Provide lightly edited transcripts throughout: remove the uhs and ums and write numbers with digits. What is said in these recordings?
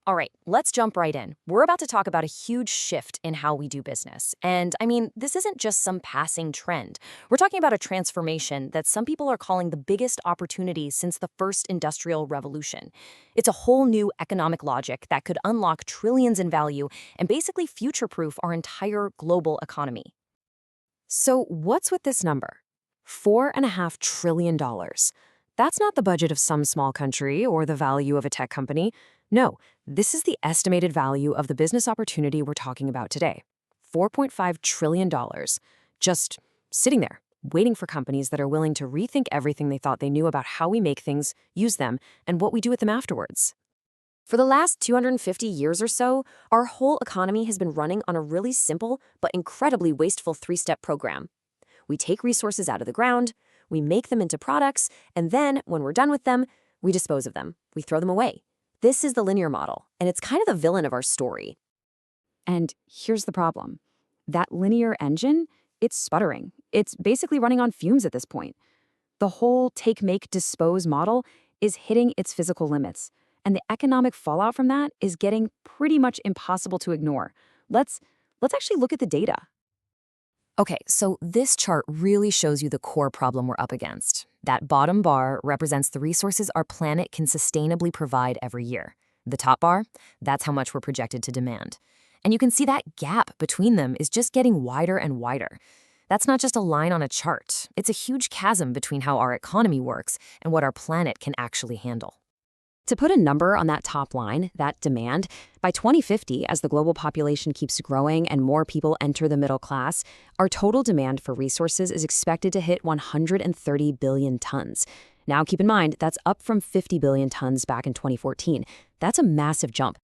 All right, let's jump right in. We're about to talk about a huge shift in how we do business. And I mean, this isn't just some passing trend. We're talking about a transformation that some people are calling the biggest opportunity since the first industrial revolution. It's a whole new economic logic that could unlock trillions in value and basically future-proof our entire global economy. So what's with this number? $4.5 trillion. That's not the budget of some small country or the value of a tech company. No, this is the estimated value of the business opportunity we're talking about today. $4.5 trillion. Just sitting there, waiting for companies that are willing to rethink everything they thought they knew about how we make things, use them, and what we do with them afterwards. For the last 250 years or so, our whole economy has been running on a really simple but incredibly wasteful three-step program. We take resources out of the ground, we make them into products, and then, when we're done with them, we dispose of them. We throw them away. This is the linear model, and it's kind of the villain of our story. And here's the problem. That linear engine, it's sputtering. It's basically running on fumes at this point. The whole take, make, dispose model is hitting its physical limits, and the economic fallout from that is getting pretty much impossible to ignore. Let's actually look at the data. Okay, so this chart really shows you the core problem we're up against. That bottom bar represents the resources our planet can sustainably provide every year. The top bar, that's how much we're projected to demand. And you can see that gap between them is just getting wider and wider. That's not just a line on a chart. It's a huge chasm between how our economy works and what our planet can actually handle. To put a number on that top line, that demand, by 2050, as the global population keeps growing and more people enter the middle class, our total demand for resources is expected to hit 130 billion tons. Now, keep in mind, that's up from 50 billion tons back in 2014. That's a massive jump.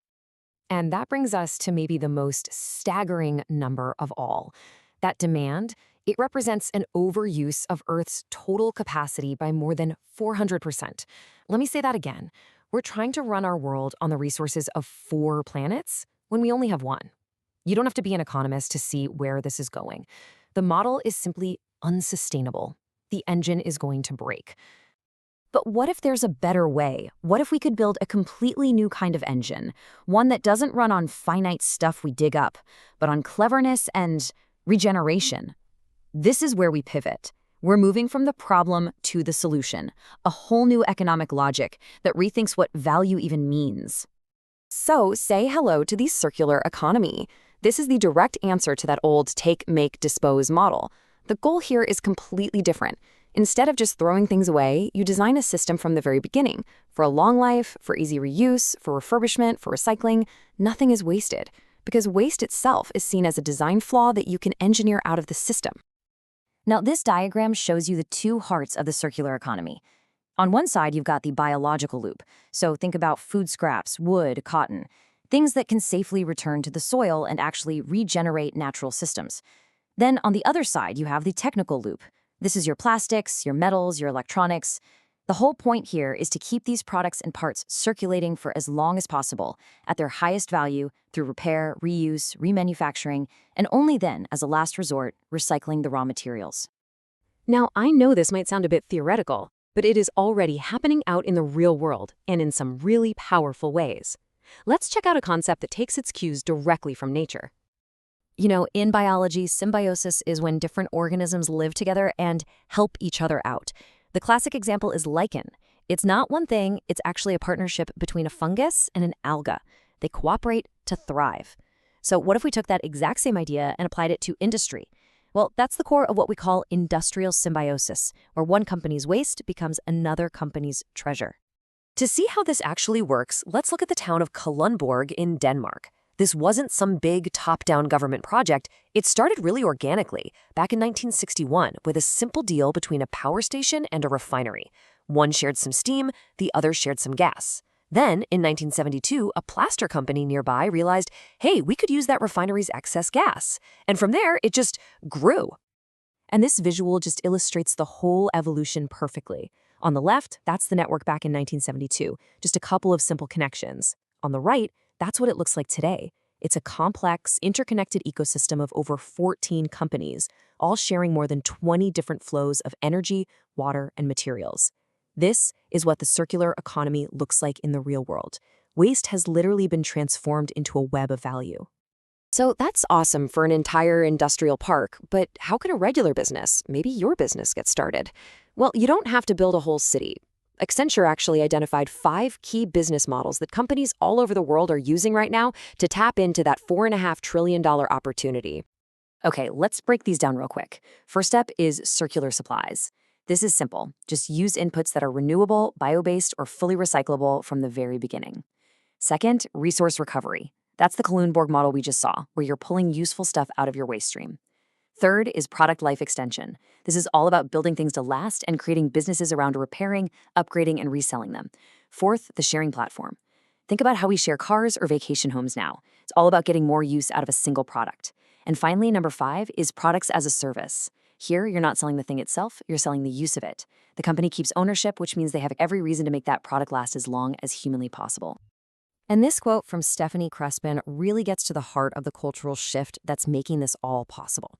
And that brings us to maybe the most staggering number of all. That demand, it represents an overuse of Earth's total capacity by more than 400%. Let me say that again. We're trying to run our world on the resources of 4 planets when we only have one. You don't have to be an economist to see where this is going. The model is simply unsustainable. The engine is going to break. But what if there's a better way? What if we could build a completely new kind of engine? One that doesn't run on finite stuff we dig up, but on cleverness and regeneration. This is where we pivot. We're moving from the problem to the solution, a whole new economic logic that rethinks what value even means. So say hello to the circular economy. This is the direct answer to that old take, make, dispose model. The goal here is completely different. Instead of just throwing things away, you design a system from the very beginning. For a long life, for easy reuse, for refurbishment, for recycling, nothing is wasted. Because waste itself is seen as a design flaw that you can engineer out of the system. Now, this diagram shows you the two hearts of the circular economy. On one side, you've got the biological loop. So think about food scraps, wood, cotton, things that can safely return to the soil and actually regenerate natural systems. Then on the other side, you have the technical loop. This is your plastics, your metals, your electronics. The whole point here is to keep these products and parts circulating for as long as possible, at their highest value, through repair, reuse, remanufacturing, and only then, as a last resort, recycling the raw materials. Now, I know this might sound a bit theoretical, but it is already happening out in the real world, and in some really powerful ways. Let's check out a concept that takes its cues directly from nature. You know, in biology, symbiosis is when different organisms live together and help each other out. The classic example is lichen. It's not one thing, it's actually a partnership between a fungus and an alga. They cooperate to thrive. So what if we took that exact same idea and applied it to industry? Well, that's the core of what we call industrial symbiosis, where one company's waste becomes another company's treasure. To see how this actually works, let's look at the town of Kalundborg in Denmark. This wasn't some big top-down government project. It started really organically, back in 1961, with a simple deal between a power station and a refinery. One shared some steam, the other shared some gas. Then, in 1972, a plaster company nearby realized, hey, we could use that refinery's excess gas. And from there, it just grew. And this visual just illustrates the whole evolution perfectly. On the left, that's the network back in 1972, just a couple of simple connections. On the right, that's what it looks like today. It's a complex, interconnected ecosystem of over 14 companies, all sharing more than 20 different flows of energy, water, and materials. This is what the circular economy looks like in the real world. Waste has literally been transformed into a web of value. So that's awesome for an entire industrial park, but how can a regular business, maybe your business, get started? Well, you don't have to build a whole city. Accenture actually identified 5 key business models that companies all over the world are using right now to tap into that $4.5 trillion opportunity. Okay, let's break these down real quick. First step is circular supplies. This is simple. Just use inputs that are renewable, bio-based, or fully recyclable from the very beginning. Second, resource recovery. That's the Kalundborg model we just saw, where you're pulling useful stuff out of your waste stream. Third is product life extension. This is all about building things to last and creating businesses around repairing, upgrading, and reselling them. Fourth, the sharing platform. Think about how we share cars or vacation homes now. It's all about getting more use out of a single product. And finally, number 5 is products as a service. Here, you're not selling the thing itself, you're selling the use of it. The company keeps ownership, which means they have every reason to make that product last as long as humanly possible. And this quote from Stephanie Crespin really gets to the heart of the cultural shift that's making this all possible.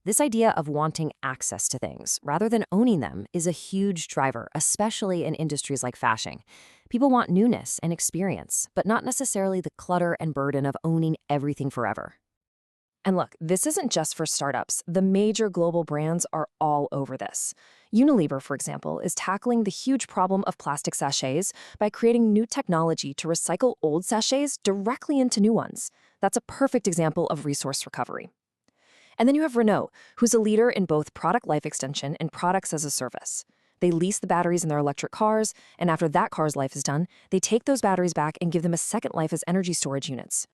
This idea of wanting access to things rather than owning them is a huge driver, especially in industries like fashion. People want newness and experience, but not necessarily the clutter and burden of owning everything forever. And look, this isn't just for startups. The major global brands are all over this. Unilever, for example, is tackling the huge problem of plastic sachets by creating new technology to recycle old sachets directly into new ones. That's a perfect example of resource recovery. And then you have Renault, who's a leader in both product life extension and products as a service. They lease the batteries in their electric cars, and after that car's life is done, they take those batteries back and give them a second life as energy storage units.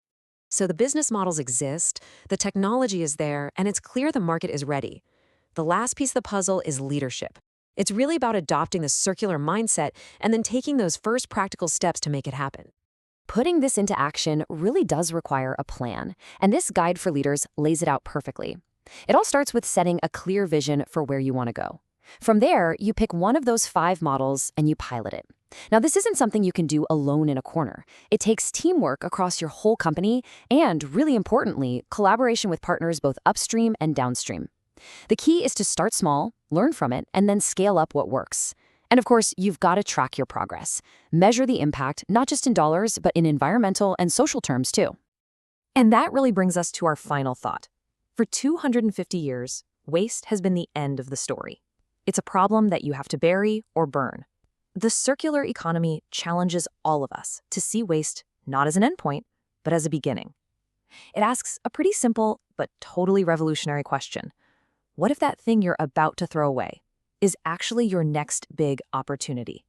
So the business models exist, the technology is there, and it's clear the market is ready. The last piece of the puzzle is leadership. It's really about adopting the circular mindset and then taking those first practical steps to make it happen. Putting this into action really does require a plan, and this guide for leaders lays it out perfectly. It all starts with setting a clear vision for where you want to go. From there, you pick one of those 5 models and you pilot it. Now, this isn't something you can do alone in a corner. It takes teamwork across your whole company and, really importantly, collaboration with partners both upstream and downstream. The key is to start small, learn from it, and then scale up what works. And of course, you've got to track your progress. Measure the impact, not just in dollars, but in environmental and social terms too. And that really brings us to our final thought. For 250 years, waste has been the end of the story. It's a problem that you have to bury or burn. The circular economy challenges all of us to see waste not as an endpoint, but as a beginning. It asks a pretty simple but totally revolutionary question. What if that thing you're about to throw away is actually your next big opportunity?